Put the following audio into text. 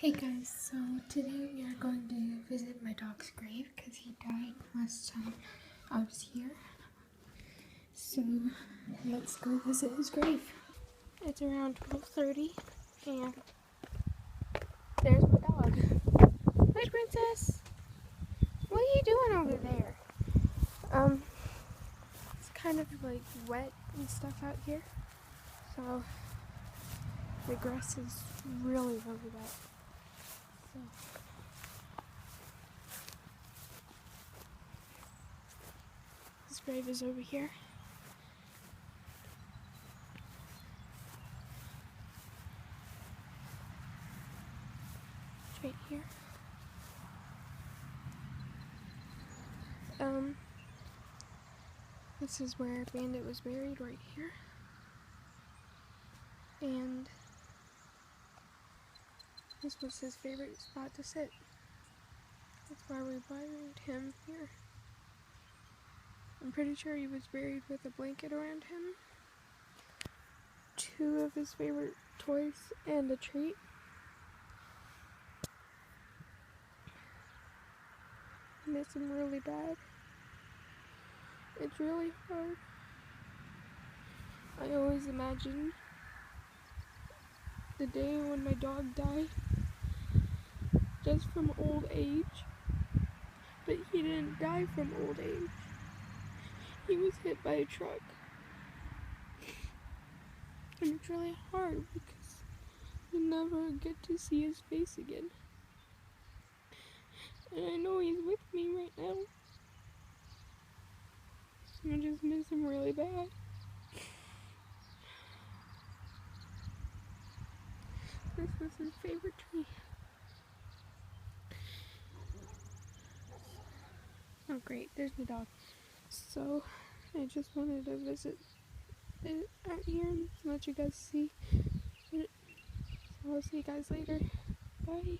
Hey guys, so today we are going to visit my dog's grave because he died last time I was here. So let's go visit his grave. It's around 12:30 and there's my dog. Hi Princess! What are you doing over there? It's kind of like wet and stuff out here. So the grass is really wet. So his grave is over here. It's right here. This is where Bandit was buried, right here. And this was his favorite spot to sit. That's why we buried him here. I'm pretty sure he was buried with a blanket around him, 2 of his favorite toys, and a treat. I miss him really bad. It's really hard. I always imagine the day when my dog died, just from old age. But he didn't die from old age. He was hit by a truck. And it's really hard because you never get to see his face again. And I know he's with me right now. I just miss him really bad. This was his favorite tree. Oh great, there's my dog. So I just wanted to visit it out here and let you guys see it. So I'll see you guys later. Bye.